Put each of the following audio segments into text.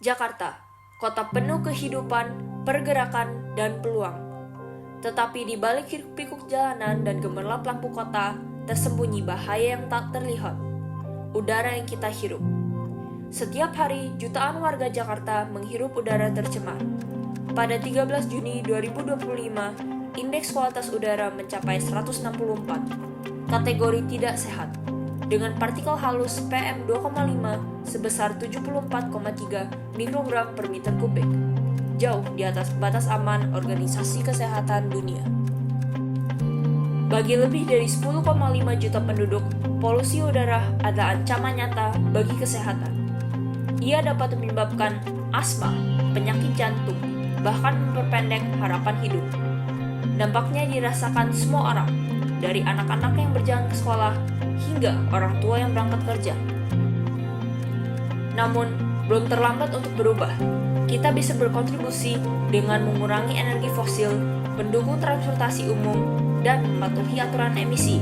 Jakarta, kota penuh kehidupan, pergerakan, dan peluang. Tetapi di balik hiruk-pikuk jalanan dan gemerlap lampu kota, tersembunyi bahaya yang tak terlihat. Udara yang kita hirup. Setiap hari, jutaan warga Jakarta menghirup udara tercemar. Pada 13 Juni 2025, indeks kualitas udara mencapai 164, kategori tidak sehat, dengan partikel halus PM2,5 sebesar 74,3 mikrogram per meter kubik, jauh di atas batas aman Organisasi Kesehatan Dunia. Bagi lebih dari 10,5 juta penduduk, polusi udara adalah ancaman nyata bagi kesehatan. Ia dapat menyebabkan asma, penyakit jantung, bahkan memperpendek harapan hidup. Dampaknya dirasakan semua orang, dari anak-anak yang berjalan ke sekolah hingga orang tua yang berangkat kerja. Namun, belum terlambat untuk berubah. Kita bisa berkontribusi dengan mengurangi energi fosil, mendukung transportasi umum, dan mematuhi aturan emisi.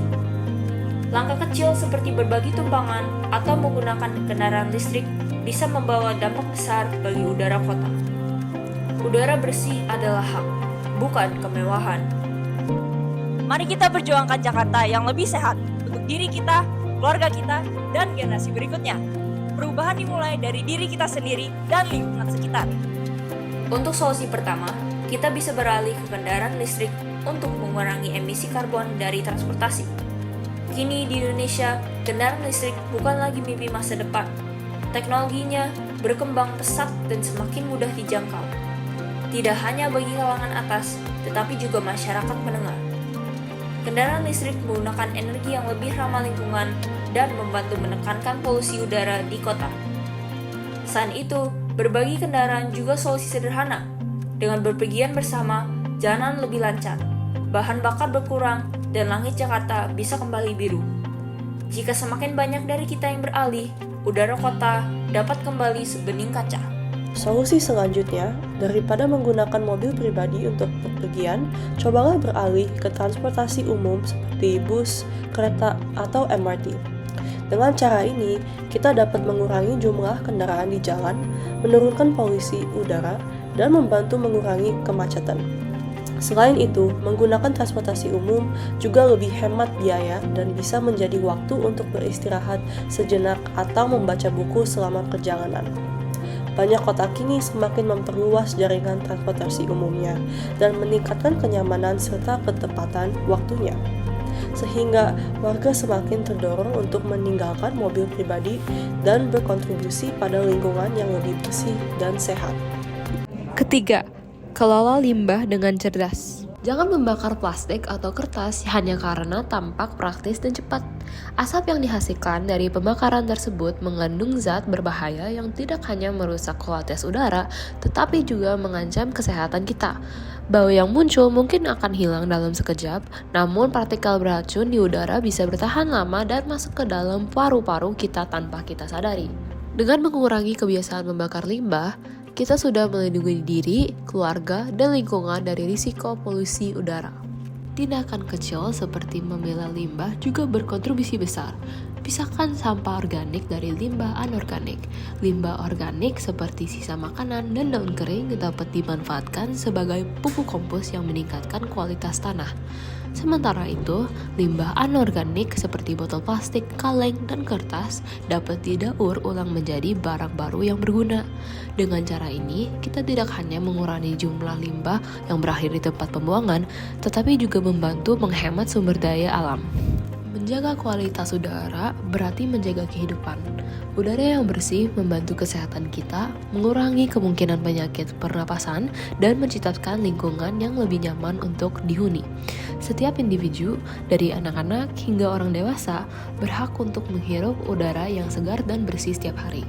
Langkah kecil seperti berbagi tumpangan atau menggunakan kendaraan listrik bisa membawa dampak besar bagi udara kota. Udara bersih adalah hak, bukan kemewahan. Mari kita perjuangkan Jakarta yang lebih sehat untuk diri kita, keluarga kita, dan generasi berikutnya. Perubahan dimulai dari diri kita sendiri dan lingkungan sekitar. Untuk solusi pertama, kita bisa beralih ke kendaraan listrik untuk mengurangi emisi karbon dari transportasi. Kini di Indonesia, kendaraan listrik bukan lagi mimpi masa depan. Teknologinya berkembang pesat dan semakin mudah dijangkau. Tidak hanya bagi kalangan atas, tetapi juga masyarakat menengah. Kendaraan listrik menggunakan energi yang lebih ramah lingkungan dan membantu menekankan polusi udara di kota. Selain itu, berbagi kendaraan juga solusi sederhana. Dengan berpergian bersama, jalanan lebih lancar, bahan bakar berkurang, dan langit Jakarta bisa kembali biru. Jika semakin banyak dari kita yang beralih, udara kota dapat kembali sebening kaca. Solusi selanjutnya, daripada menggunakan mobil pribadi untuk bepergian, cobalah beralih ke transportasi umum seperti bus, kereta, atau MRT. Dengan cara ini, kita dapat mengurangi jumlah kendaraan di jalan, menurunkan polusi udara, dan membantu mengurangi kemacetan. Selain itu, menggunakan transportasi umum juga lebih hemat biaya dan bisa menjadi waktu untuk beristirahat sejenak atau membaca buku selama perjalanan. Banyak kota kini semakin memperluas jaringan transportasi umumnya dan meningkatkan kenyamanan serta ketepatan waktunya, sehingga warga semakin terdorong untuk meninggalkan mobil pribadi dan berkontribusi pada lingkungan yang lebih bersih dan sehat. Ketiga, kelola limbah dengan cerdas. Jangan membakar plastik atau kertas hanya karena tampak praktis dan cepat. Asap yang dihasilkan dari pembakaran tersebut mengandung zat berbahaya yang tidak hanya merusak kualitas udara, tetapi juga mengancam kesehatan kita. Bau yang muncul mungkin akan hilang dalam sekejap, namun partikel beracun di udara bisa bertahan lama dan masuk ke dalam paru-paru kita tanpa kita sadari. Dengan mengurangi kebiasaan membakar limbah, kita sudah melindungi diri, keluarga, dan lingkungan dari risiko polusi udara. Tindakan kecil seperti memilah limbah juga berkontribusi besar. Pisahkan sampah organik dari limbah anorganik. Limbah organik seperti sisa makanan dan daun kering dapat dimanfaatkan sebagai pupuk kompos yang meningkatkan kualitas tanah. Sementara itu, limbah anorganik seperti botol plastik, kaleng, dan kertas dapat didaur ulang menjadi barang baru yang berguna. Dengan cara ini, kita tidak hanya mengurangi jumlah limbah yang berakhir di tempat pembuangan, tetapi juga membantu menghemat sumber daya alam. Menjaga kualitas udara berarti menjaga kehidupan. Udara yang bersih membantu kesehatan kita, mengurangi kemungkinan penyakit pernapasan, dan menciptakan lingkungan yang lebih nyaman untuk dihuni. Setiap individu, dari anak-anak hingga orang dewasa, berhak untuk menghirup udara yang segar dan bersih setiap hari.